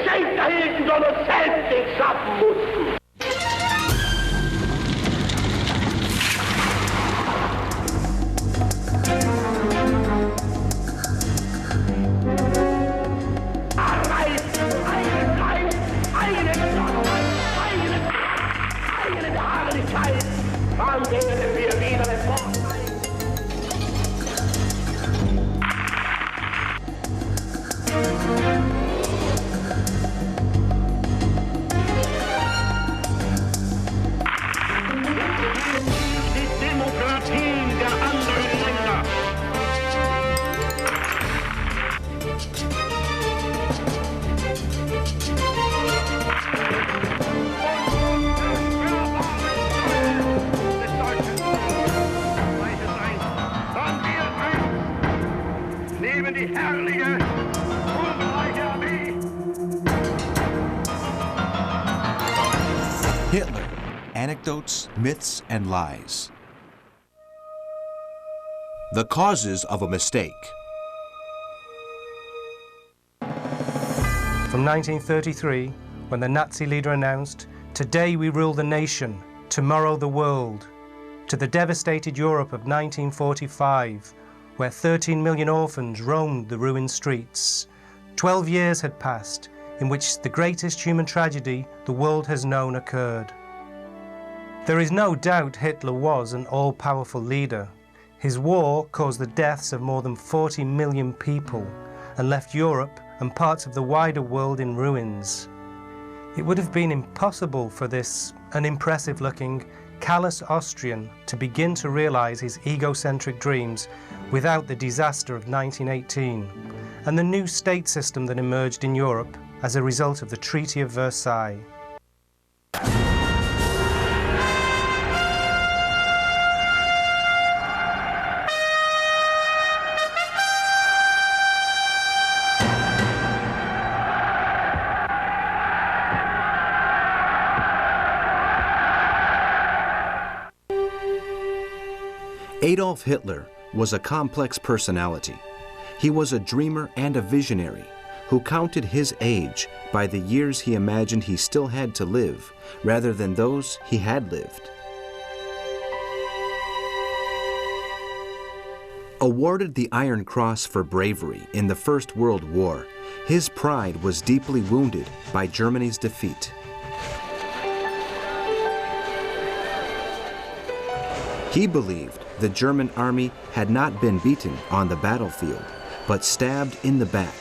geschenkt erhielten, sondern selbst nicht schaffen mussten. Dann werden wir wieder hervorsteigen. Die Demokratien der anderen Länder. Die herrliche, ruhmreiche Armee. Hitler, Anecdotes, Myths, and Lies. The Causes of a Mistake. From 1933, when the Nazi leader announced, "Today we rule the nation, tomorrow the world," to the devastated Europe of 1945, where 13 million orphans roamed the ruined streets. 12 years had passed in which the greatest human tragedy the world has known occurred. There is no doubt Hitler was an all-powerful leader. His war caused the deaths of more than 40 million people and left Europe and parts of the wider world in ruins. It would have been impossible for this unimpressive-looking, callous Austrian to begin to realize his egocentric dreams without the disaster of 1918 and the new state system that emerged in Europe as a result of the Treaty of Versailles. Adolf Hitler was a complex personality. He was a dreamer and a visionary who counted his age by the years he imagined he still had to live rather than those he had lived. Awarded the Iron Cross for bravery in the First World War, his pride was deeply wounded by Germany's defeat. He believed the German army had not been beaten on the battlefield, but stabbed in the back,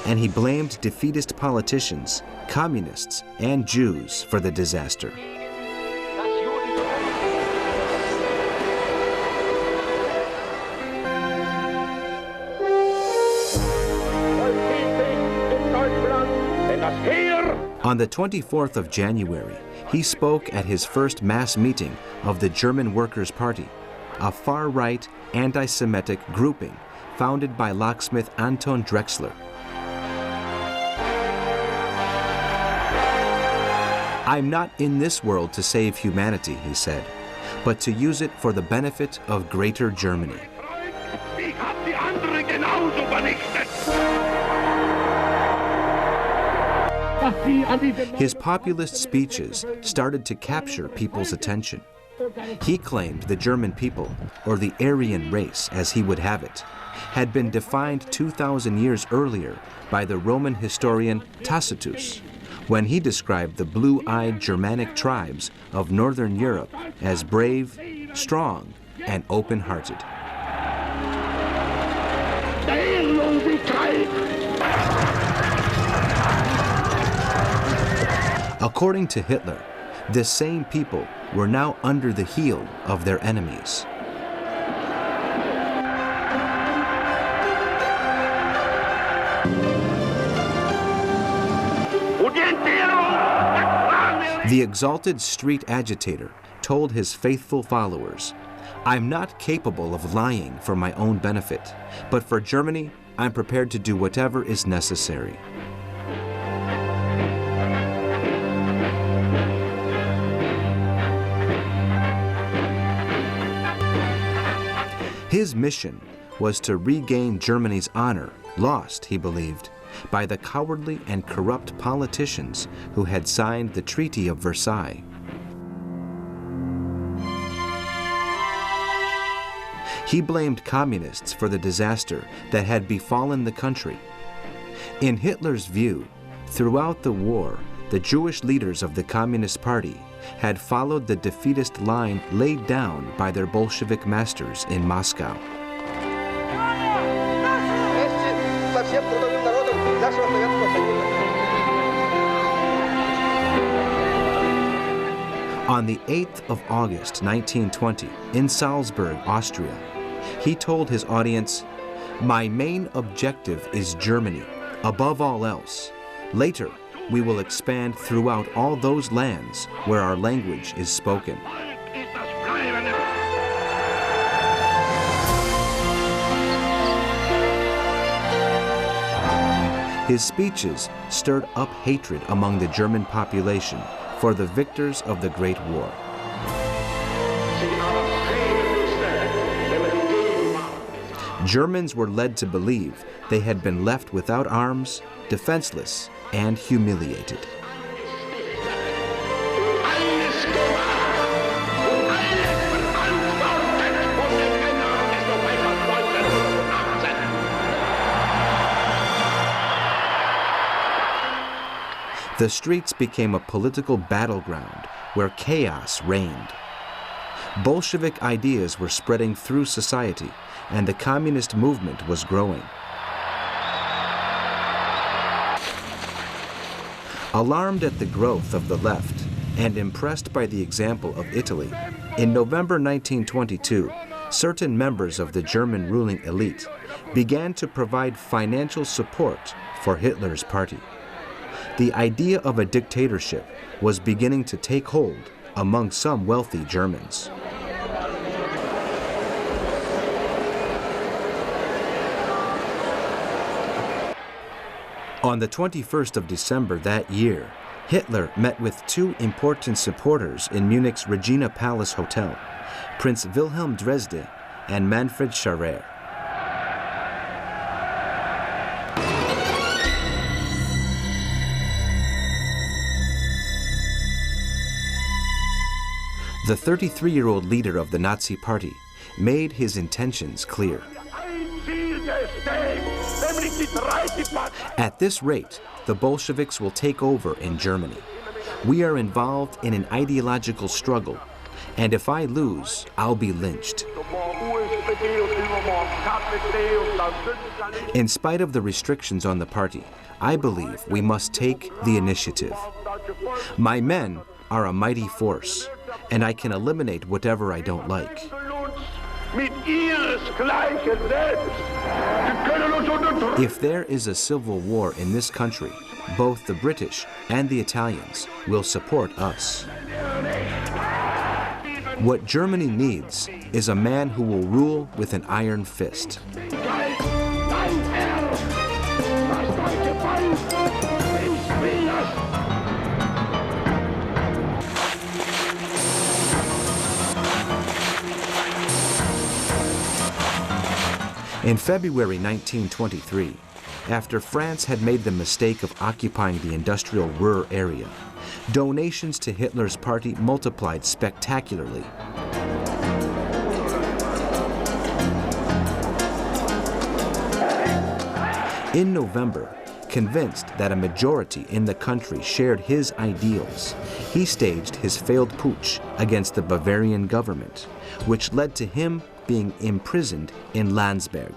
and he blamed defeatist politicians, communists, and Jews for the disaster. On the 24th of January, he spoke at his first mass meeting of the German Workers' Party, a far-right, anti-Semitic grouping founded by locksmith Anton Drexler. "I'm not in this world to save humanity," he said, "but to use it for the benefit of Greater Germany." His populist speeches started to capture people's attention. He claimed the German people, or the Aryan race as he would have it, had been defined 2,000 years earlier by the Roman historian Tacitus, when he described the blue-eyed Germanic tribes of Northern Europe as brave, strong, and open-hearted. According to Hitler, the same people were now under the heel of their enemies. The exalted street agitator told his faithful followers, "I'm not capable of lying for my own benefit, but for Germany, I'm prepared to do whatever is necessary." His mission was to regain Germany's honor, lost, he believed, by the cowardly and corrupt politicians who had signed the Treaty of Versailles. He blamed communists for the disaster that had befallen the country. In Hitler's view, throughout the war, the Jewish leaders of the Communist Party had followed the defeatist line laid down by their Bolshevik masters in Moscow. On the 8th of August, 1920, in Salzburg, Austria, he told his audience, "My main objective is Germany, above all else. Later, we will expand throughout all those lands where our language is spoken." His speeches stirred up hatred among the German population for the victors of the Great War. Germans were led to believe they had been left without arms, defenseless, and humiliated. The streets became a political battleground where chaos reigned. Bolshevik ideas were spreading through society, and the communist movement was growing. Alarmed at the growth of the left and impressed by the example of Italy, in November 1922, certain members of the German ruling elite began to provide financial support for Hitler's party. The idea of a dictatorship was beginning to take hold among some wealthy Germans. On the 21st of December that year, Hitler met with two important supporters in Munich's Regina Palace Hotel, Prince Wilhelm Dresde and Manfred Scharrer. The 33-year-old leader of the Nazi Party made his intentions clear. At this rate, the Bolsheviks will take over in Germany. We are involved in an ideological struggle, and if I lose, I'll be lynched. In spite of the restrictions on the party, I believe we must take the initiative. My men are a mighty force, and I can eliminate whatever I don't like. If there is a civil war in this country, both the British and the Italians will support us. What Germany needs is a man who will rule with an iron fist. In February 1923, after France had made the mistake of occupying the industrial Ruhr area, donations to Hitler's party multiplied spectacularly. In November, convinced that a majority in the country shared his ideals, he staged his failed putsch against the Bavarian government, which led to him being imprisoned in Landsberg.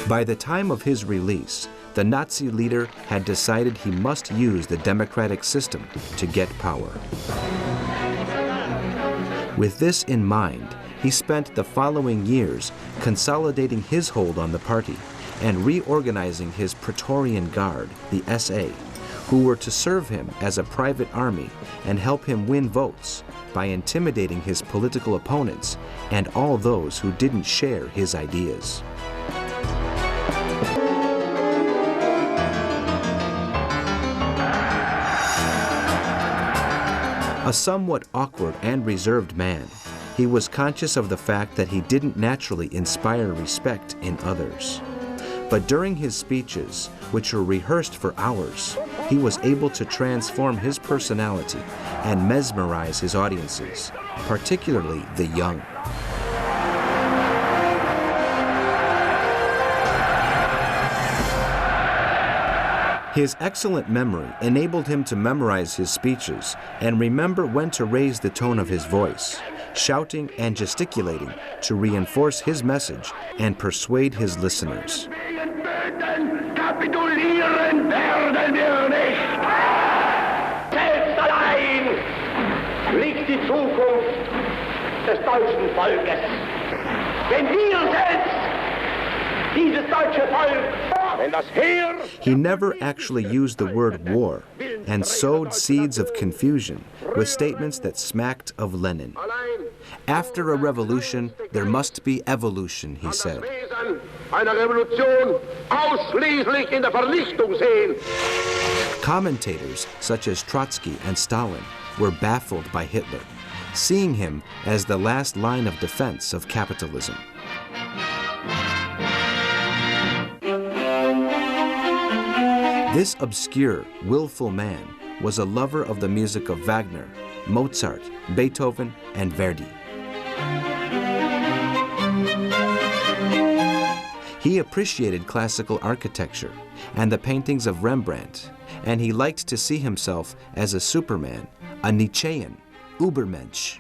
By the time of his release, the Nazi leader had decided he must use the democratic system to get power. With this in mind, he spent the following years consolidating his hold on the party and reorganizing his Praetorian Guard, the SA, who were to serve him as a private army and help him win votes by intimidating his political opponents and all those who didn't share his ideas. A somewhat awkward and reserved man, he was conscious of the fact that he didn't naturally inspire respect in others. But during his speeches, which were rehearsed for hours, he was able to transform his personality and mesmerize his audiences, particularly the young. His excellent memory enabled him to memorize his speeches and remember when to raise the tone of his voice, shouting and gesticulating to reinforce his message and persuade his listeners. Kapitulieren werden wir nicht. Selbst allein liegt die Zukunft des deutschen Volkes. Wenn wir selbst, dieses deutsche Volk, wenn das Heer... He never actually used the word war and sowed seeds of confusion with statements that smacked of Lenin. After a revolution, there must be evolution, he said. Commentators such as Trotsky and Stalin were baffled by Hitler, seeing him as the last line of defense of capitalism. This obscure, willful man was a lover of the music of Wagner, Mozart, Beethoven, and Verdi. He appreciated classical architecture and the paintings of Rembrandt, and he liked to see himself as a Superman, a Nietzschean, Übermensch.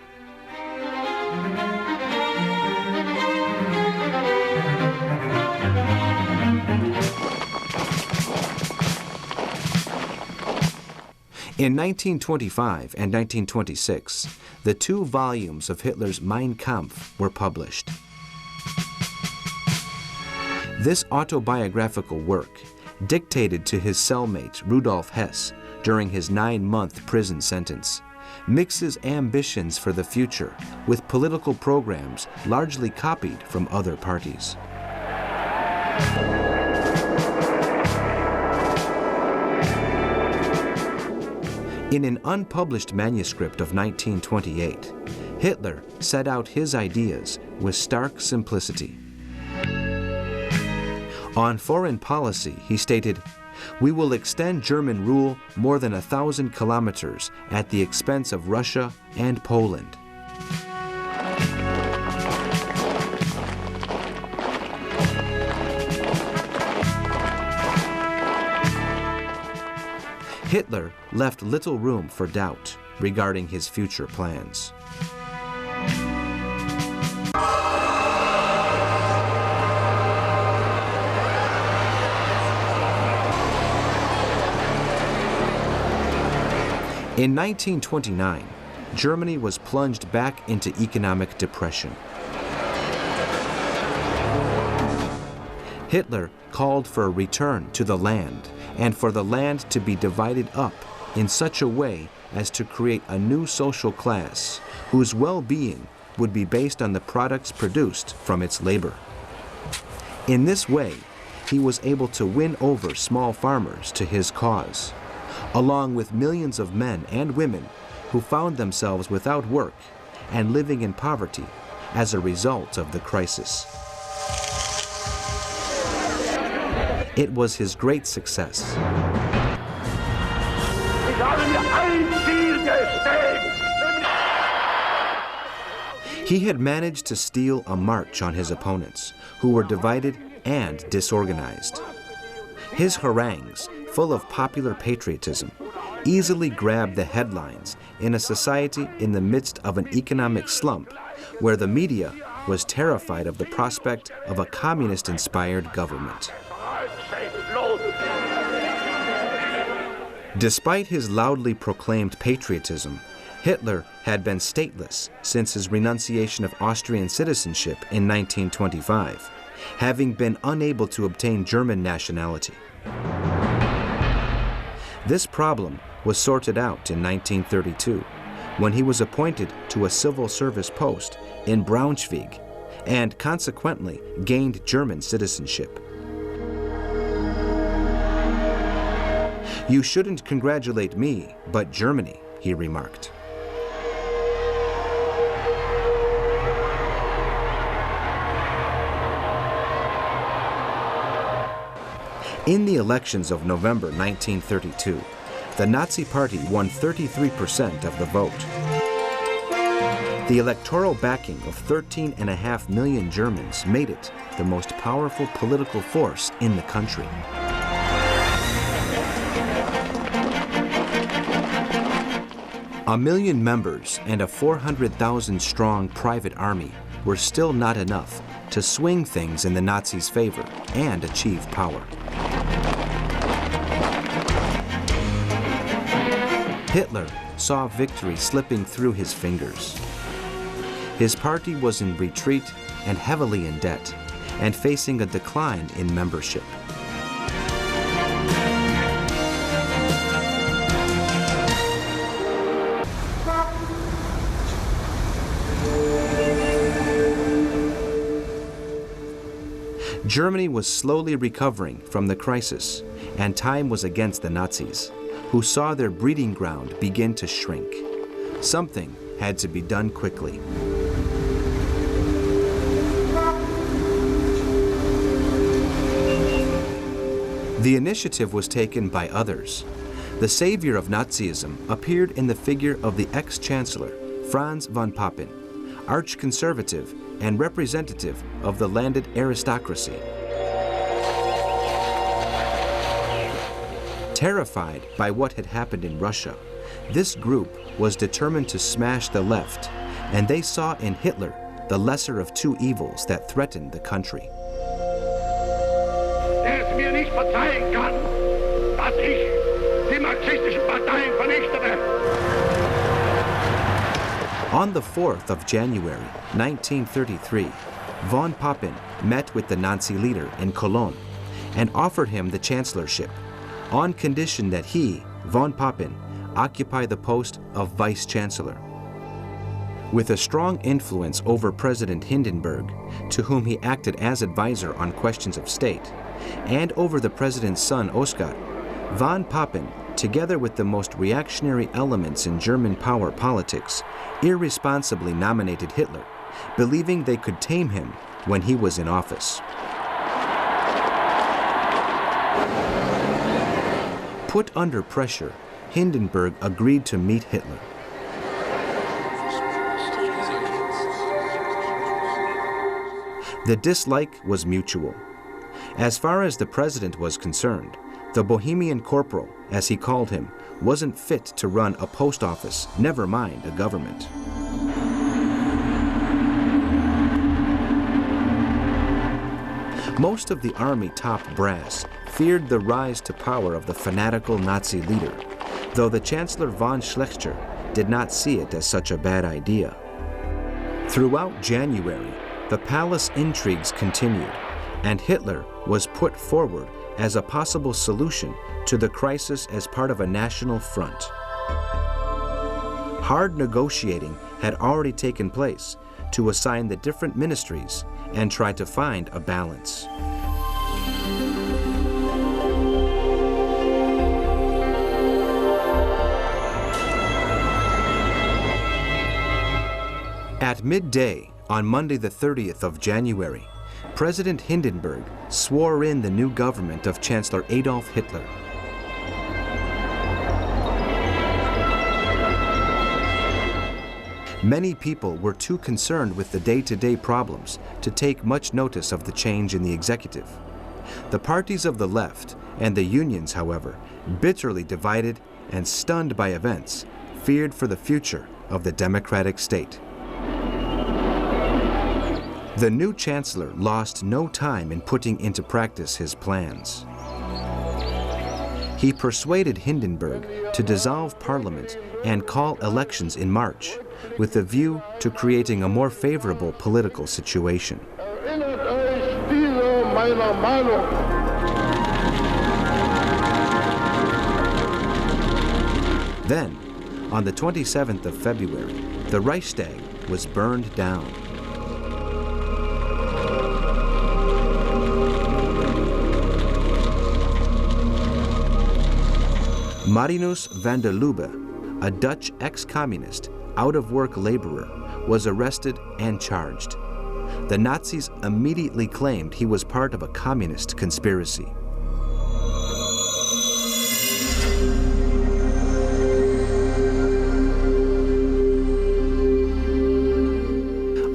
In 1925 and 1926, the 2 volumes of Hitler's Mein Kampf were published. This autobiographical work, dictated to his cellmate Rudolf Hess during his 9-month prison sentence, mixes ambitions for the future with political programs largely copied from other parties. In an unpublished manuscript of 1928, Hitler set out his ideas with stark simplicity. On foreign policy, he stated, "We will extend German rule more than 1,000 kilometers at the expense of Russia and Poland." Hitler left little room for doubt regarding his future plans. In 1929, Germany was plunged back into economic depression. Hitler called for a return to the land and for the land to be divided up in such a way as to create a new social class whose well-being would be based on the products produced from its labor. In this way, he was able to win over small farmers to his cause, along with millions of men and women who found themselves without work and living in poverty as a result of the crisis. It was his great success. He had managed to steal a march on his opponents, who were divided and disorganized. His harangues, full of popular patriotism, easily grabbed the headlines in a society in the midst of an economic slump where the media was terrified of the prospect of a communist-inspired government. Despite his loudly proclaimed patriotism, Hitler had been stateless since his renunciation of Austrian citizenship in 1925, having been unable to obtain German nationality. This problem was sorted out in 1932, when he was appointed to a civil service post in Braunschweig and consequently gained German citizenship. "You shouldn't congratulate me, but Germany," he remarked. In the elections of November 1932, the Nazi Party won 33% of the vote. The electoral backing of 13.5 million Germans made it the most powerful political force in the country. A million members and a 400,000-strong private army were still not enough to swing things in the Nazis' favor and achieve power. Hitler saw victory slipping through his fingers. His party was in retreat and heavily in debt, and facing a decline in membership. Germany was slowly recovering from the crisis, and time was against the Nazis, who saw their breeding ground begin to shrink. Something had to be done quickly. The initiative was taken by others. The savior of Nazism appeared in the figure of the ex-chancellor, Franz von Papen, arch-conservative and representative of the landed aristocracy. Terrified by what had happened in Russia, this group was determined to smash the left, and they saw in Hitler the lesser of two evils that threatened the country. Der es mir nicht verzeihen kann, dass ich die marxistischen Parteien vernichtere. On the 4th of January, 1933, von Papen met with the Nazi leader in Cologne and offered him the chancellorship on condition that he, von Papen, occupy the post of vice-chancellor. With a strong influence over President Hindenburg, to whom he acted as advisor on questions of state, and over the president's son Oskar, von Papen, together with the most reactionary elements in German power politics, irresponsibly nominated Hitler, believing they could tame him when he was in office. Put under pressure, Hindenburg agreed to meet Hitler. The dislike was mutual. As far as the president was concerned, the Bohemian corporal, as he called him, wasn't fit to run a post office, never mind a government. Most of the army top brass feared the rise to power of the fanatical Nazi leader, though the Chancellor von Schleicher did not see it as such a bad idea. Throughout January, the palace intrigues continued, and Hitler was put forward as a possible solution to the crisis as part of a national front. Hard negotiating had already taken place to assign the different ministries and try to find a balance. At midday on Monday the 30th of January, President Hindenburg swore in the new government of Chancellor Adolf Hitler. Many people were too concerned with the day-to-day problems to take much notice of the change in the executive. The parties of the left and the unions, however, bitterly divided and stunned by events, feared for the future of the democratic state. The new chancellor lost no time in putting into practice his plans. He persuaded Hindenburg to dissolve parliament and call elections in March, with a view to creating a more favorable political situation. Then, on the 27th of February, the Reichstag was burned down. Marinus van der Lubbe, a Dutch ex-communist, out-of-work laborer, was arrested and charged. The Nazis immediately claimed he was part of a communist conspiracy.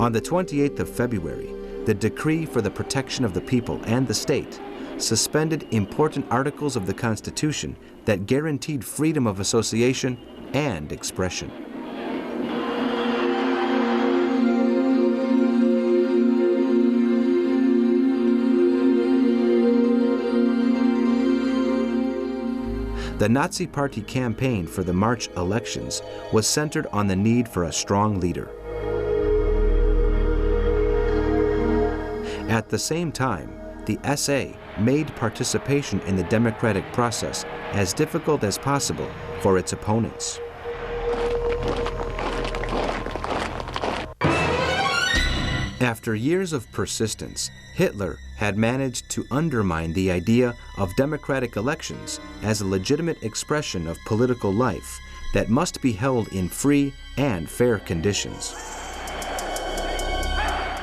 On the 28th of February, the Decree for the Protection of the People and the State suspended important articles of the Constitution that guaranteed freedom of association and expression. The Nazi Party campaign for the March elections was centered on the need for a strong leader. At the same time, the SA made participation in the democratic process as difficult as possible for its opponents. After years of persistence, Hitler had managed to undermine the idea of democratic elections as a legitimate expression of political life that must be held in free and fair conditions.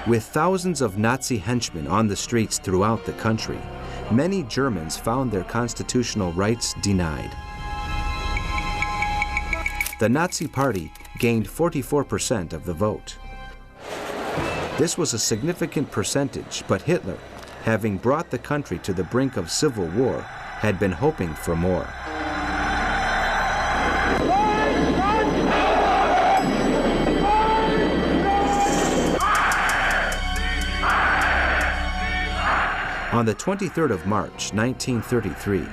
With thousands of Nazi henchmen on the streets throughout the country, many Germans found their constitutional rights denied. The Nazi Party gained 44% of the vote. This was a significant percentage, but Hitler, having brought the country to the brink of civil war, had been hoping for more. On the 23rd of March, 1933,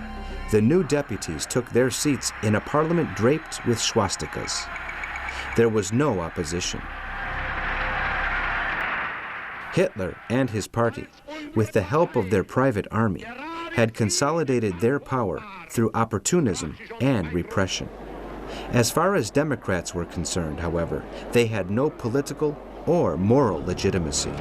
the new deputies took their seats in a parliament draped with swastikas. There was no opposition. Hitler and his party, with the help of their private army, had consolidated their power through opportunism and repression. As far as Democrats were concerned, however, they had no political or moral legitimacy.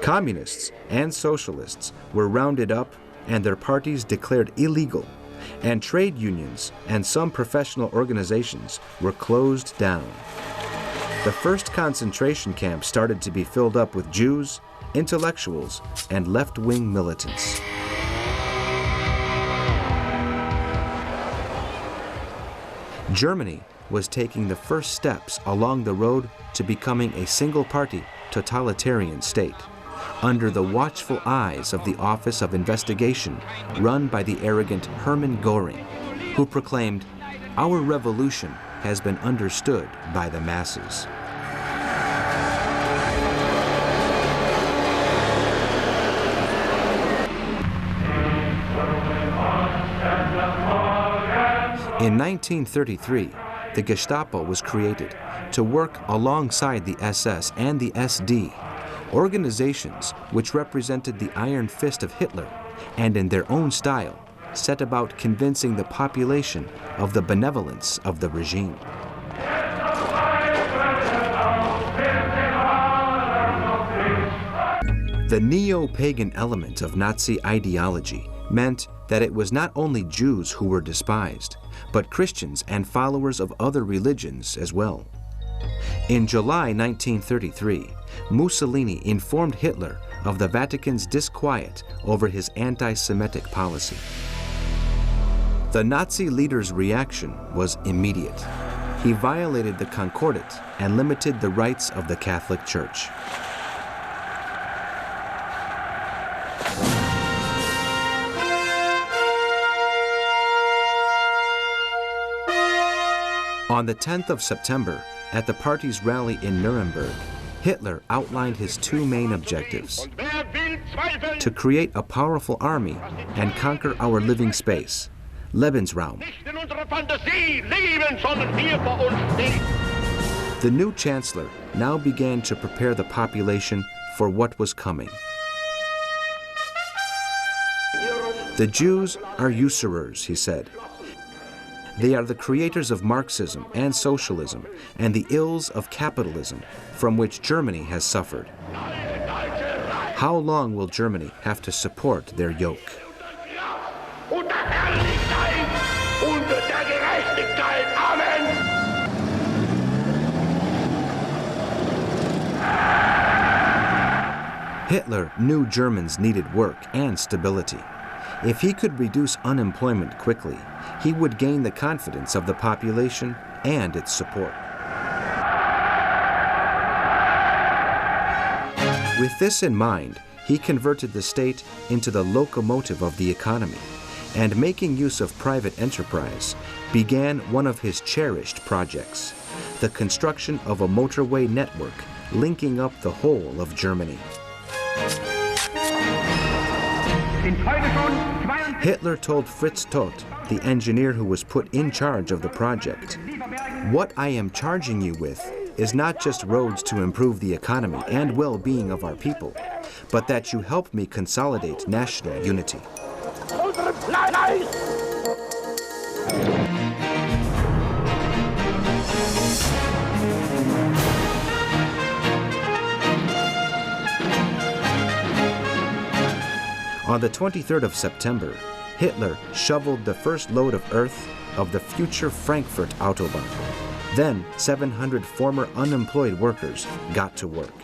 Communists and socialists were rounded up and their parties declared illegal, and trade unions and some professional organizations were closed down. The first concentration camps started to be filled up with Jews, intellectuals, and left-wing militants. Germany was taking the first steps along the road to becoming a single-party, totalitarian state, under the watchful eyes of the Office of Investigation run by the arrogant Hermann Göring, who proclaimed, "Our revolution has been understood by the masses." In 1933, the Gestapo was created to work alongside the SS and the SD, organizations which represented the iron fist of Hitler and in their own style set about convincing the population of the benevolence of the regime. The neo-pagan element of Nazi ideology meant that it was not only Jews who were despised, but Christians and followers of other religions as well. In July 1933, Mussolini informed Hitler of the Vatican's disquiet over his anti-Semitic policy. The Nazi leader's reaction was immediate. He violated the Concordat and limited the rights of the Catholic Church. On the 10th of September, at the party's rally in Nuremberg, Hitler outlined his two main objectives: to create a powerful army and conquer our living space, Lebensraum. The new chancellor now began to prepare the population for what was coming. The Jews are usurers, he said. They are the creators of Marxism and socialism and the ills of capitalism from which Germany has suffered. How long will Germany have to support their yoke? Hitler knew Germans needed work and stability. If he could reduce unemployment quickly, he would gain the confidence of the population and its support. With this in mind, he converted the state into the locomotive of the economy, and making use of private enterprise, began one of his cherished projects, the construction of a motorway network linking up the whole of Germany. Hitler told Fritz Todt, the engineer who was put in charge of the project, "What I am charging you with is not just roads to improve the economy and well-being of our people, but that you help me consolidate national unity." On the 23rd of September, Hitler shoveled the first load of earth of the future Frankfurt Autobahn. Then 700 former unemployed workers got to work.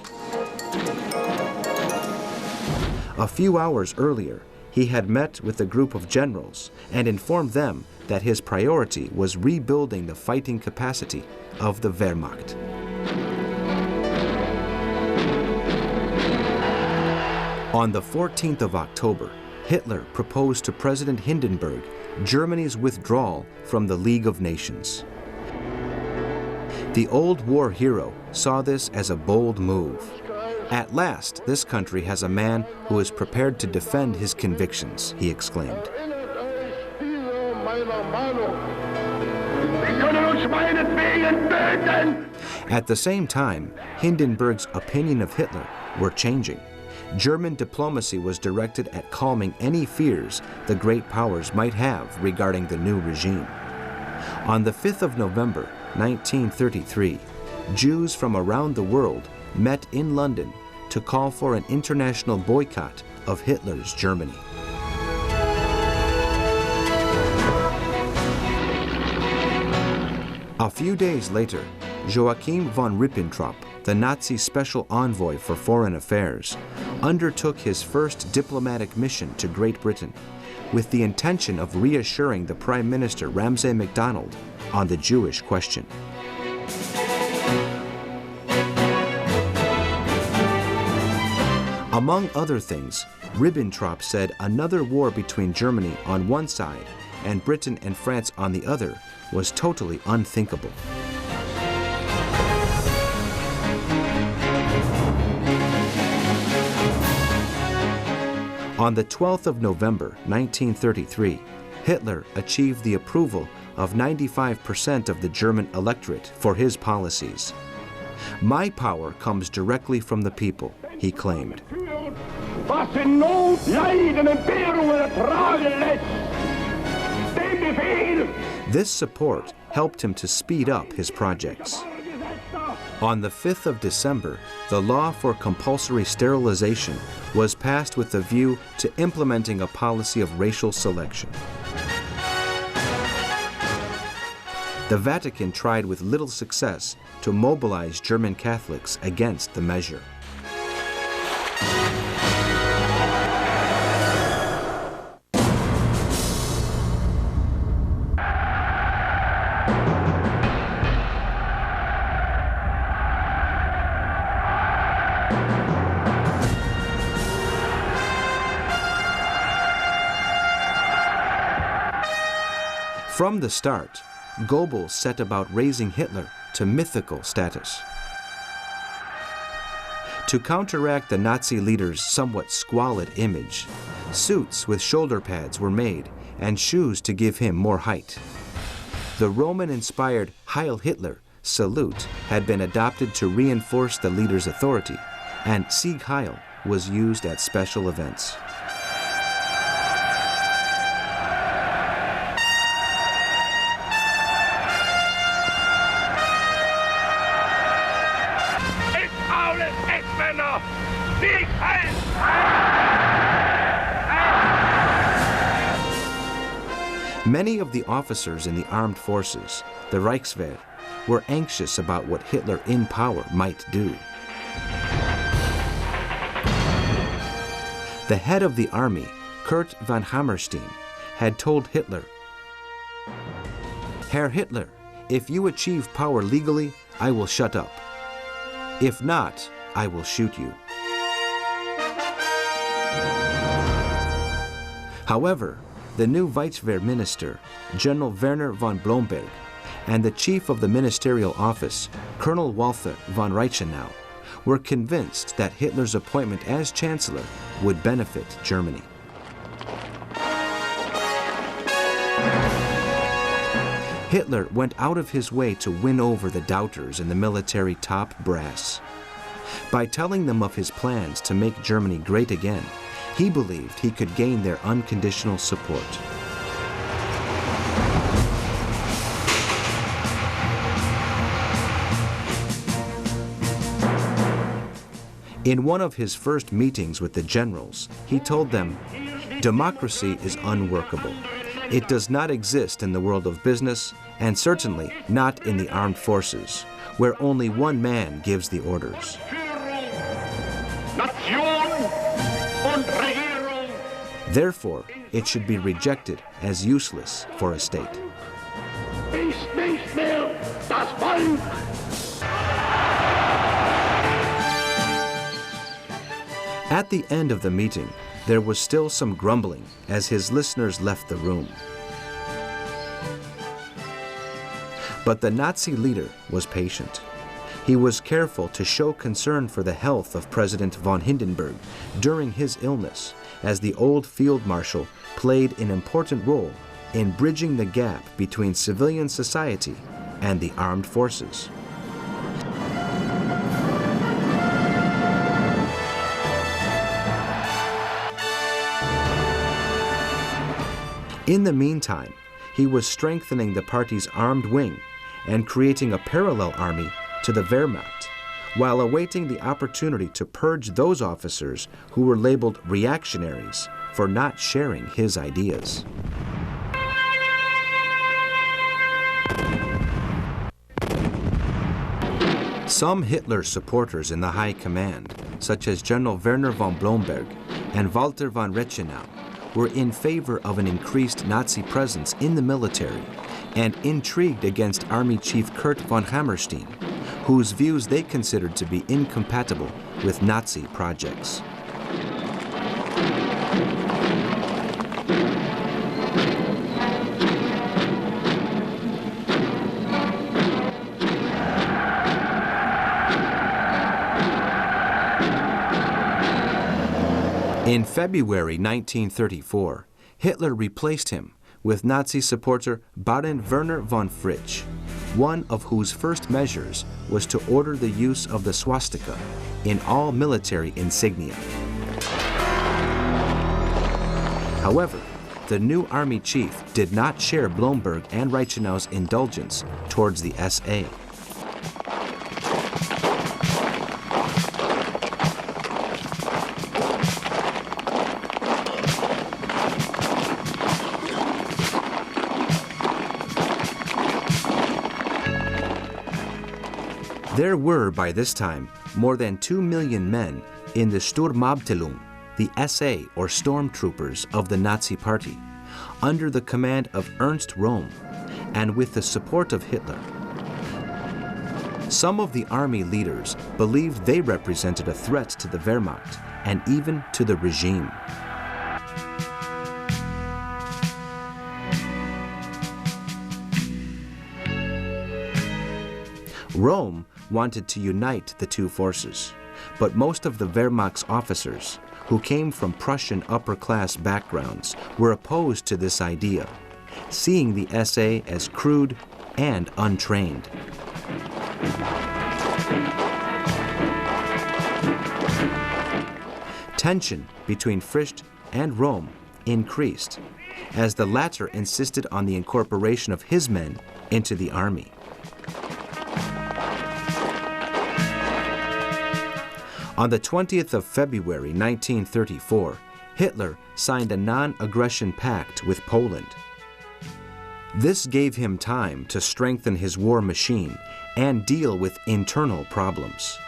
A few hours earlier, he had met with a group of generals and informed them that his priority was rebuilding the fighting capacity of the Wehrmacht. On the 14th of October, Hitler proposed to President Hindenburg Germany's withdrawal from the League of Nations. The old war hero saw this as a bold move. "At last, this country has a man who is prepared to defend his convictions," he exclaimed. At the same time, Hindenburg's opinion of Hitler were changing. German diplomacy was directed at calming any fears the great powers might have regarding the new regime. On the 5th of November, 1933, Jews from around the world met in London to call for an international boycott of Hitler's Germany. A few days later, Joachim von Ribbentrop, the Nazi special envoy for foreign affairs, undertook his first diplomatic mission to Great Britain with the intention of reassuring the Prime Minister Ramsay MacDonald on the Jewish question. Among other things, Ribbentrop said another war between Germany on one side and Britain and France on the other was totally unthinkable. On the 12th of November, 1933, Hitler achieved the approval of 95% of the German electorate for his policies. "My power comes directly from the people," he claimed. This support helped him to speed up his projects. On the 5th of December, the law for compulsory sterilization was passed with a view to implementing a policy of racial selection. The Vatican tried with little success to mobilize German Catholics against the measure. From the start, Goebbels set about raising Hitler to mythical status. To counteract the Nazi leader's somewhat squalid image, suits with shoulder pads were made and shoes to give him more height. The Roman-inspired Heil Hitler salute had been adopted to reinforce the leader's authority, and Sieg Heil was used at special events. Many of the officers in the armed forces, the Reichswehr, were anxious about what Hitler in power might do. The head of the army, Kurt von Hammerstein, had told Hitler, Herr Hitler, if you achieve power legally, I will shut up. If not, I will shoot you. However, the new Vicewehr minister, General Werner von Blomberg, and the chief of the ministerial office, Colonel Walther von Reichenau, were convinced that Hitler's appointment as chancellor would benefit Germany. Hitler went out of his way to win over the doubters in the military top brass. By telling them of his plans to make Germany great again, he believed he could gain their unconditional support. In one of his first meetings with the generals, he told them, "Democracy is unworkable. It does not exist in the world of business, and certainly not in the armed forces, where only one man gives the orders." Therefore, it should be rejected as useless for a state. At the end of the meeting, there was still some grumbling as his listeners left the room. But the Nazi leader was patient. He was careful to show concern for the health of President von Hindenburg during his illness, as the old field marshal played an important role in bridging the gap between civilian society and the armed forces. In the meantime, he was strengthening the party's armed wing and creating a parallel army to the Wehrmacht, while awaiting the opportunity to purge those officers who were labeled reactionaries for not sharing his ideas. Some Hitler supporters in the high command, such as General Werner von Blomberg and Walther von Reichenau, were in favor of an increased Nazi presence in the military and intrigued against Army Chief Kurt von Hammerstein, whose views they considered to be incompatible with Nazi projects. In February 1934, Hitler replaced him with Nazi supporter Baron Werner von Fritsch, one of whose first measures was to order the use of the swastika in all military insignia. However, the new army chief did not share Blomberg and Reichenau's indulgence towards the SA. There were, by this time, more than 2 million men in the Sturmabteilung, the SA or stormtroopers of the Nazi Party, under the command of Ernst Röhm and with the support of Hitler. Some of the army leaders believed they represented a threat to the Wehrmacht and even to the regime. Röhm wanted to unite the two forces, but most of the Wehrmacht's officers, who came from Prussian upper-class backgrounds, were opposed to this idea, seeing the SA as crude and untrained. Tension between Fritsch and Röhm increased, as the latter insisted on the incorporation of his men into the army. On the 20th of February 1934, Hitler signed a non-aggression pact with Poland. This gave him time to strengthen his war machine and deal with internal problems.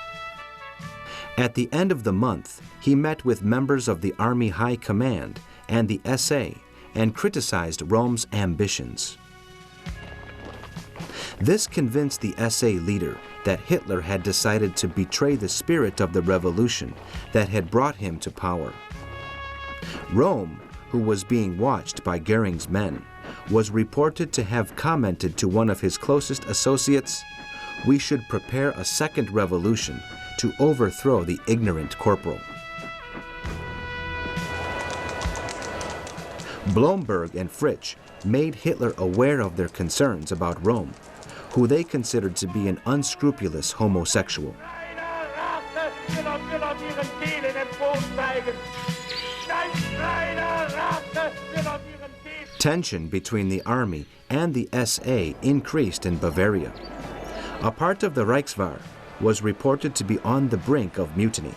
At the end of the month, he met with members of the Army High Command and the SA and criticized Röhm's ambitions. This convinced the SA leader that Hitler had decided to betray the spirit of the revolution that had brought him to power. Röhm, who was being watched by Göring's men, was reported to have commented to one of his closest associates, "We should prepare a second revolution to overthrow the ignorant corporal." Blomberg and Fritsch made Hitler aware of their concerns about Röhm, who they considered to be an unscrupulous homosexual. Tension between the army and the SA increased in Bavaria. A part of the Reichswehr was reported to be on the brink of mutiny.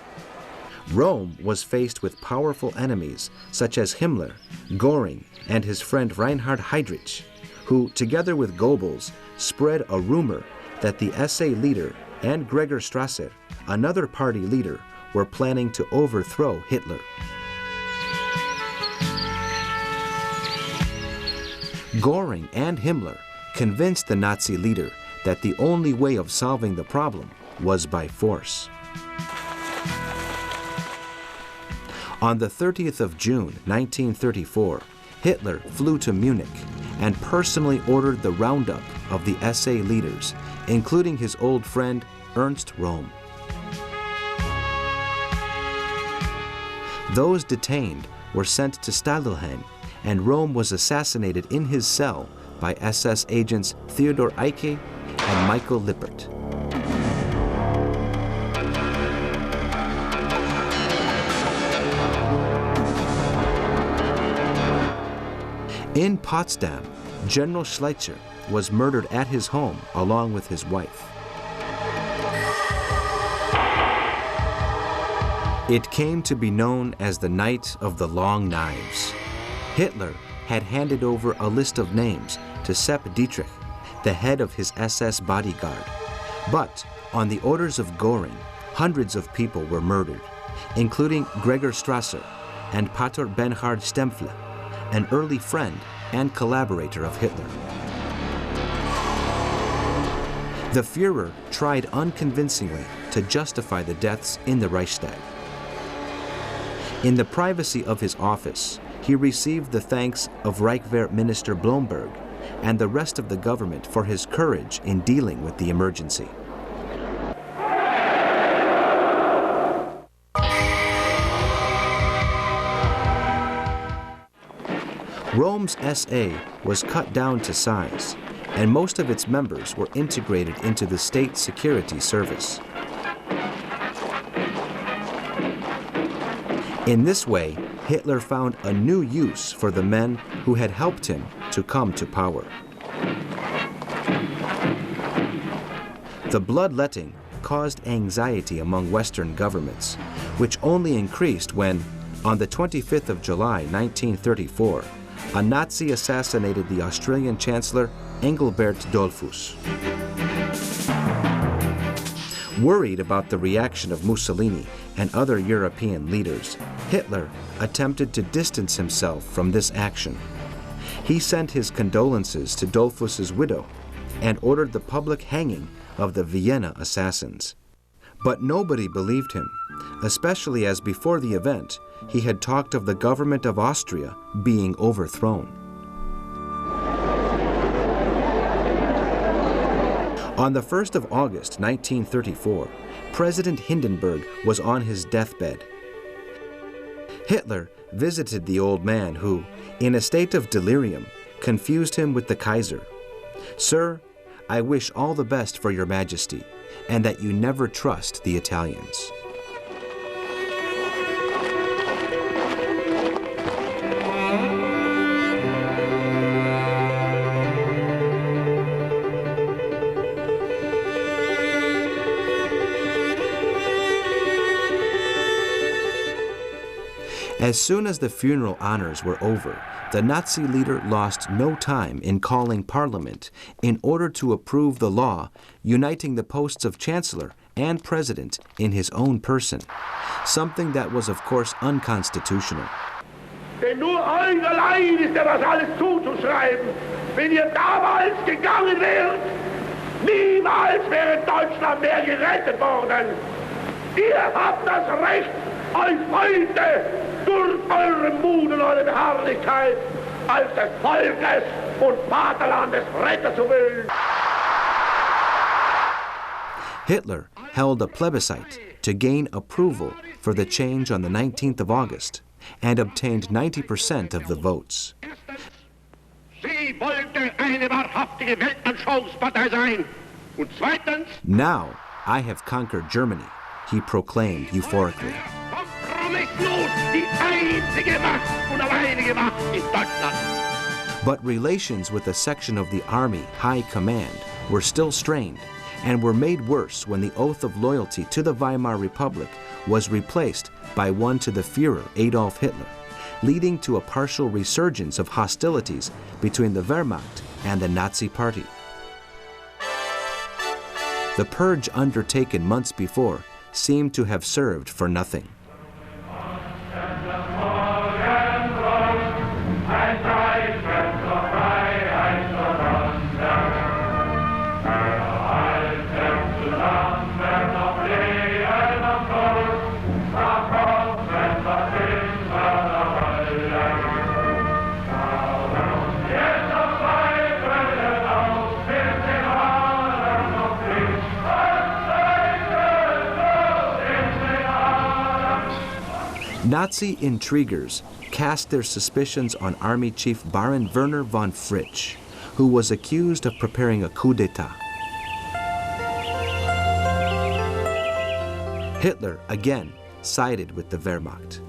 Röhm was faced with powerful enemies such as Himmler, Göring, and his friend Reinhard Heydrich, who, together with Goebbels, spread a rumor that the SA leader and Gregor Strasser, another party leader, were planning to overthrow Hitler. Göring and Himmler convinced the Nazi leader that the only way of solving the problem was by force. On the 30th of June, 1934, Hitler flew to Munich and personally ordered the roundup of the SA leaders, including his old friend Ernst Röhm. Those detained were sent to Stadelheim, and Röhm was assassinated in his cell by SS agents Theodor Eicke and Michael Lippert. In Potsdam, General Schleicher was murdered at his home along with his wife. It came to be known as the Night of the Long Knives. Hitler had handed over a list of names to Sepp Dietrich, the head of his SS bodyguard. But on the orders of Göring, hundreds of people were murdered, including Gregor Strasser and Pater Bernhard Stempfle, an early friend and collaborator of Hitler. The Führer tried unconvincingly to justify the deaths in the Reichstag. In the privacy of his office, he received the thanks of Reichswehr Minister Blomberg and the rest of the government for his courage in dealing with the emergency. Röhm's SA was cut down to size, and most of its members were integrated into the state security service. In this way, Hitler found a new use for the men who had helped him to come to power. The bloodletting caused anxiety among Western governments, which only increased when, on the 25th of July, 1934, a Nazi assassinated the Austrian Chancellor Engelbert Dollfuss. Worried about the reaction of Mussolini and other European leaders, Hitler attempted to distance himself from this action. He sent his condolences to Dollfuss's widow and ordered the public hanging of the Vienna assassins. But nobody believed him, especially as before the event, he had talked of the government of Austria being overthrown. On the 1st of August, 1934, President Hindenburg was on his deathbed. Hitler visited the old man who, in a state of delirium, confused him with the Kaiser. "Sir, I wish all the best for your Majesty, and that you never trust the Italians." As soon as the funeral honors were over, the Nazi leader lost no time in calling Parliament in order to approve the law uniting the posts of Chancellor and President in his own person, something that was of course unconstitutional. Denn nur euch allein ist das alles zuzuschreiben. Wenn ihr damals gegangen wärt, Niemals wäre Deutschland mehr gerettet worden. Ihr habt das Recht, euch heute durch euren Mut und eure Beharrlichkeit als des Volkes und Vaterlandes Retter zu wählen. Hitler held a plebiscite to gain approval for the change on the 19th of August and obtained 90% of the votes. Sie wollte eine wahrhaftige Weltanschauungspartei sein. Und zweitens, now I have conquered Germany, he proclaimed euphorically. kompromisslos die einzige Macht und alleinige Macht in Deutschland. But relations with a section of the Army High Command were still strained and were made worse when the oath of loyalty to the Weimar Republic was replaced by one to the Führer Adolf Hitler, leading to a partial resurgence of hostilities between the Wehrmacht and the Nazi Party. The purge undertaken months before seemed to have served for nothing. Nazi intriguers cast their suspicions on Army Chief Baron Werner von Fritsch, who was accused of preparing a coup d'etat. Hitler again sided with the Wehrmacht.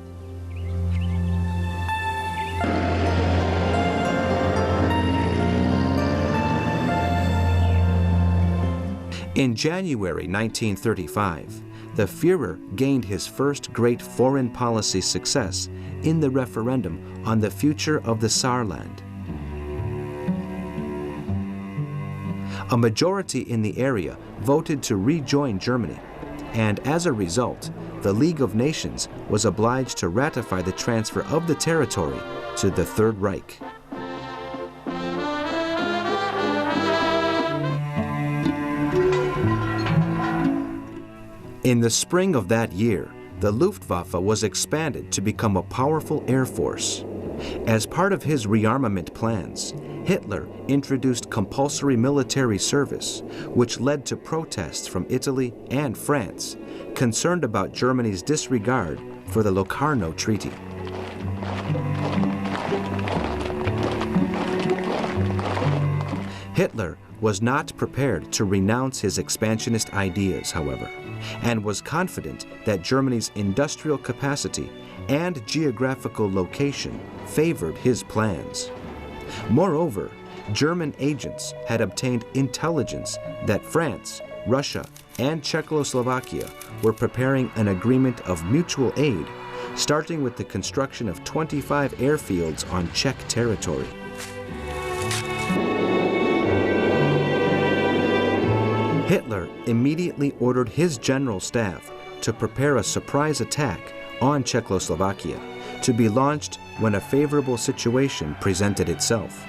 In January 1935, the Führer gained his first great foreign policy success in the referendum on the future of the Saarland. A majority in the area voted to rejoin Germany, and as a result, the League of Nations was obliged to ratify the transfer of the territory to the Third Reich. In the spring of that year, the Luftwaffe was expanded to become a powerful air force. As part of his rearmament plans, Hitler introduced compulsory military service, which led to protests from Italy and France, concerned about Germany's disregard for the Locarno Treaty. Hitler was not prepared to renounce his expansionist ideas, however, and was confident that Germany's industrial capacity and geographical location favored his plans. Moreover, German agents had obtained intelligence that France, Russia, and Czechoslovakia were preparing an agreement of mutual aid, starting with the construction of 25 airfields on Czech territory. Hitler immediately ordered his general staff to prepare a surprise attack on Czechoslovakia to be launched when a favorable situation presented itself.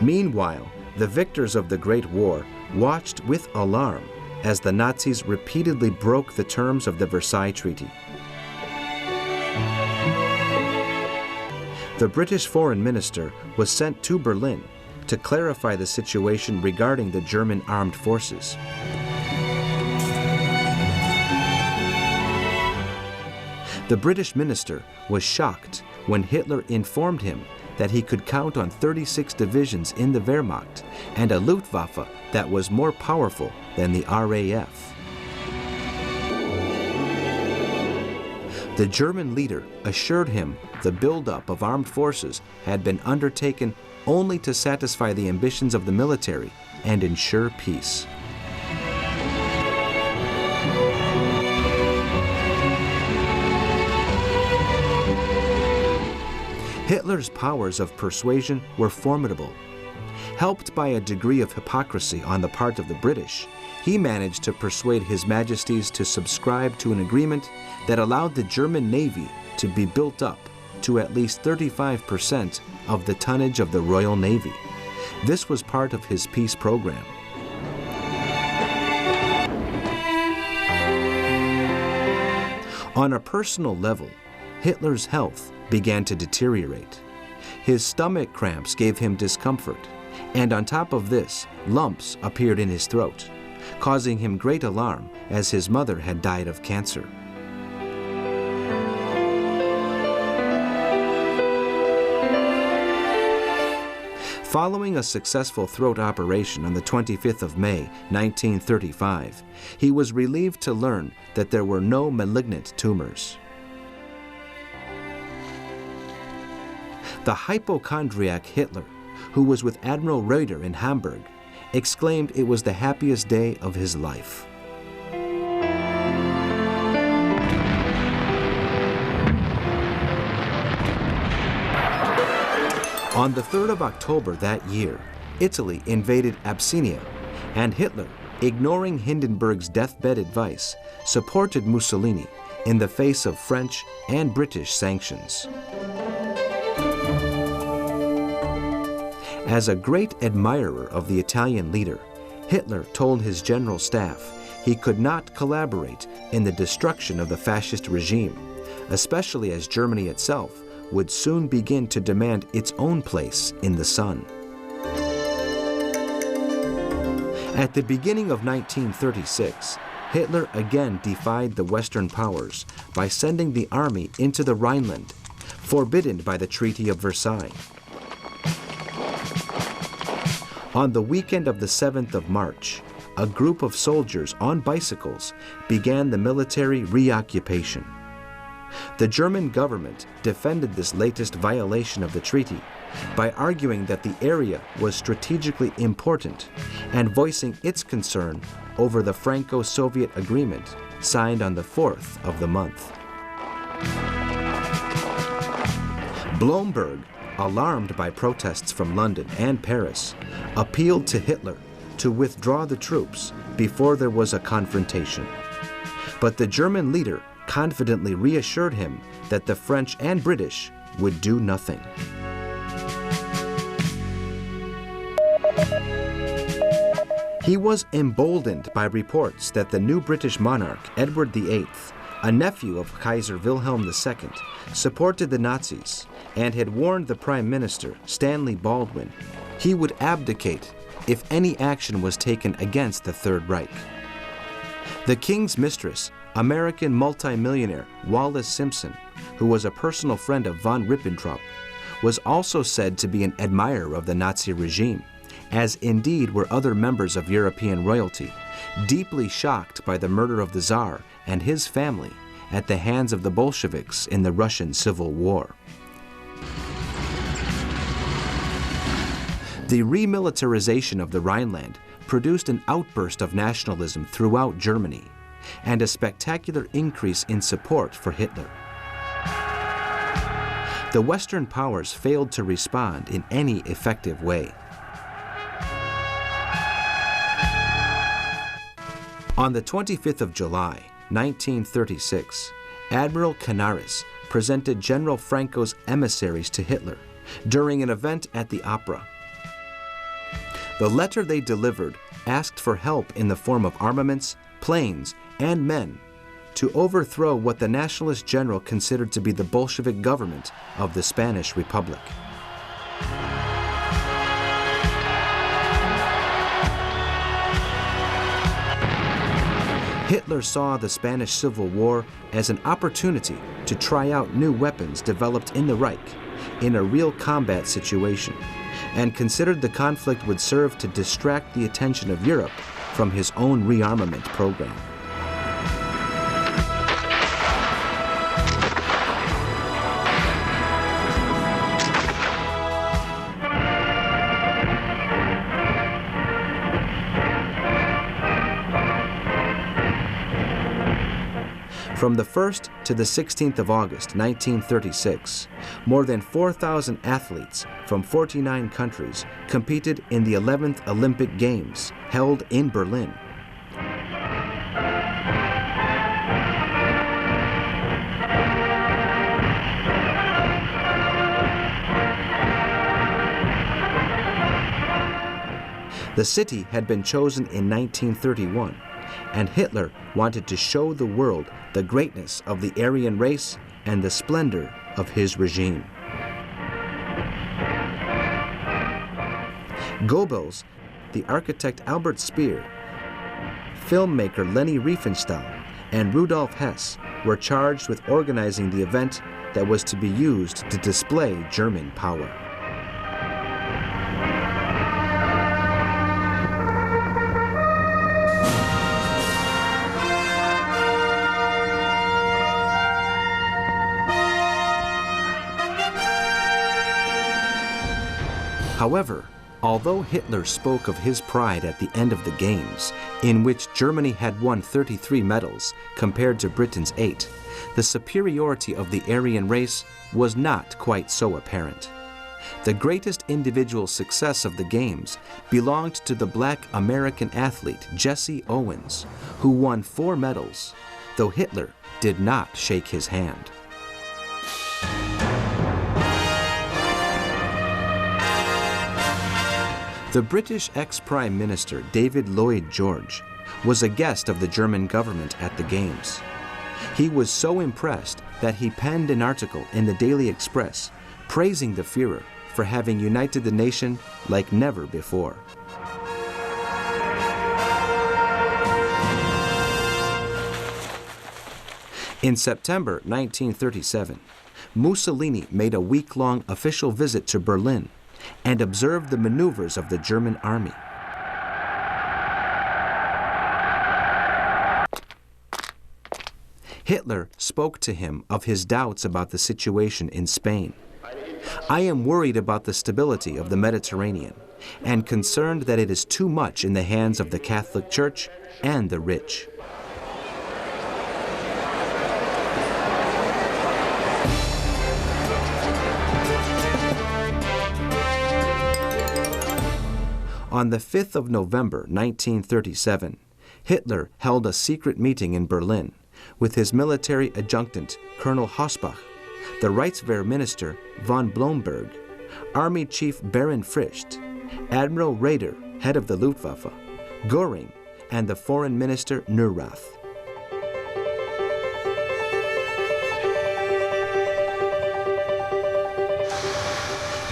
Meanwhile, the victors of the Great War watched with alarm as the Nazis repeatedly broke the terms of the Versailles Treaty. The British foreign minister was sent to Berlin to clarify the situation regarding the German armed forces. The British minister was shocked when Hitler informed him that he could count on 36 divisions in the Wehrmacht and a Luftwaffe that was more powerful than the RAF. The German leader assured him the buildup of armed forces had been undertaken only to satisfy the ambitions of the military and ensure peace. Hitler's powers of persuasion were formidable. Helped by a degree of hypocrisy on the part of the British, he managed to persuade His Majesties to subscribe to an agreement that allowed the German Navy to be built up to at least 35% of the tonnage of the Royal Navy. This was part of his peace program. On a personal level, Hitler's health began to deteriorate. His stomach cramps gave him discomfort, and on top of this, lumps appeared in his throat, causing him great alarm as his mother had died of cancer. Following a successful throat operation on the 25th of May, 1935, he was relieved to learn that there were no malignant tumors. The hypochondriac Hitler, who was with Admiral Reuter in Hamburg, exclaimed it was the happiest day of his life. On the 3rd of October that year, Italy invaded Abyssinia, and Hitler, ignoring Hindenburg's deathbed advice, supported Mussolini in the face of French and British sanctions. As a great admirer of the Italian leader, Hitler told his general staff he could not collaborate in the destruction of the fascist regime, especially as Germany itself would soon begin to demand its own place in the sun. At the beginning of 1936, Hitler again defied the Western powers by sending the army into the Rhineland, forbidden by the Treaty of Versailles. On the weekend of the 7th of March, a group of soldiers on bicycles began the military reoccupation. The German government defended this latest violation of the treaty by arguing that the area was strategically important and voicing its concern over the Franco-Soviet agreement signed on the 4th of the month. Blomberg, alarmed by protests from London and Paris, appealed to Hitler to withdraw the troops before there was a confrontation. But the German leader confidently reassured him that the French and British would do nothing. He was emboldened by reports that the new British monarch, Edward VIII, a nephew of Kaiser Wilhelm II, supported the Nazis and had warned the Prime Minister, Stanley Baldwin, he would abdicate if any action was taken against the Third Reich. The King's mistress, American multimillionaire Wallis Simpson, who was a personal friend of von Ribbentrop, was also said to be an admirer of the Nazi regime, as indeed were other members of European royalty, deeply shocked by the murder of the Tsar and his family at the hands of the Bolsheviks in the Russian Civil War. The remilitarization of the Rhineland produced an outburst of nationalism throughout Germany and a spectacular increase in support for Hitler. The Western powers failed to respond in any effective way. On the 25th of July, 1936, Admiral Canaris presented General Franco's emissaries to Hitler during an event at the Opera. The letter they delivered asked for help in the form of armaments, planes, and men to overthrow what the nationalist general considered to be the Bolshevik government of the Spanish Republic. Hitler saw the Spanish Civil War as an opportunity to try out new weapons developed in the Reich in a real combat situation, and considered the conflict would serve to distract the attention of Europe from his own rearmament program. From the 1st to the 16th of August, 1936, more than 4,000 athletes from 49 countries competed in the 11th Olympic Games held in Berlin. The city had been chosen in 1931, and Hitler wanted to show the world the greatness of the Aryan race and the splendor of his regime. Goebbels, the architect Albert Speer, filmmaker Leni Riefenstahl, and Rudolf Hess were charged with organizing the event that was to be used to display German power. However, although Hitler spoke of his pride at the end of the Games, in which Germany had won 33 medals compared to Britain's 8, the superiority of the Aryan race was not quite so apparent. The greatest individual success of the Games belonged to the black American athlete Jesse Owens, who won 4 medals, though Hitler did not shake his hand. The British ex-Prime Minister David Lloyd George was a guest of the German government at the Games. He was so impressed that he penned an article in the Daily Express praising the Führer for having united the nation like never before. In September 1937, Mussolini made a week-long official visit to Berlin and observed the maneuvers of the German army. Hitler spoke to him of his doubts about the situation in Spain. "I am worried about the stability of the Mediterranean and concerned that it is too much in the hands of the Catholic Church and the rich." On the 5th of November 1937, Hitler held a secret meeting in Berlin with his military adjutant, Colonel Hossbach, the Reichswehr Minister von Blomberg, Army Chief Baron Frischt, Admiral Raeder, head of the Luftwaffe, Göring, and the Foreign Minister Neurath.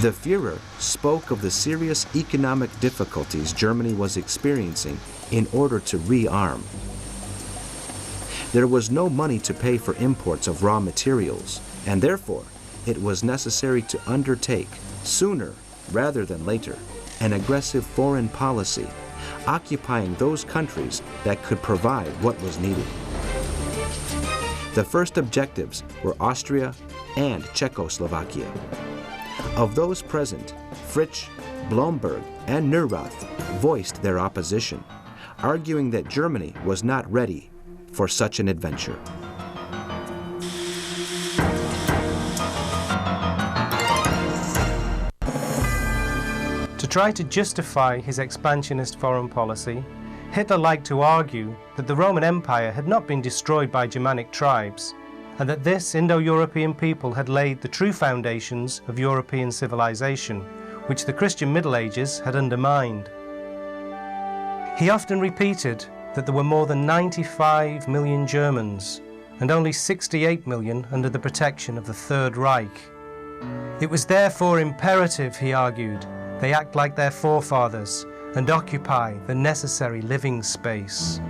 The Führer spoke of the serious economic difficulties Germany was experiencing in order to rearm. There was no money to pay for imports of raw materials, and therefore it was necessary to undertake, sooner rather than later, an aggressive foreign policy, occupying those countries that could provide what was needed. The first objectives were Austria and Czechoslovakia. Of those present, Fritsch, Blomberg, and Neurath voiced their opposition, arguing that Germany was not ready for such an adventure. To try to justify his expansionist foreign policy, Hitler liked to argue that the Roman Empire had not been destroyed by Germanic tribes, and that this Indo-European people had laid the true foundations of European civilization, which the Christian Middle Ages had undermined. He often repeated that there were more than 95 million Germans, and only 68 million under the protection of the Third Reich. It was therefore imperative, he argued, they act like their forefathers and occupy the necessary living space.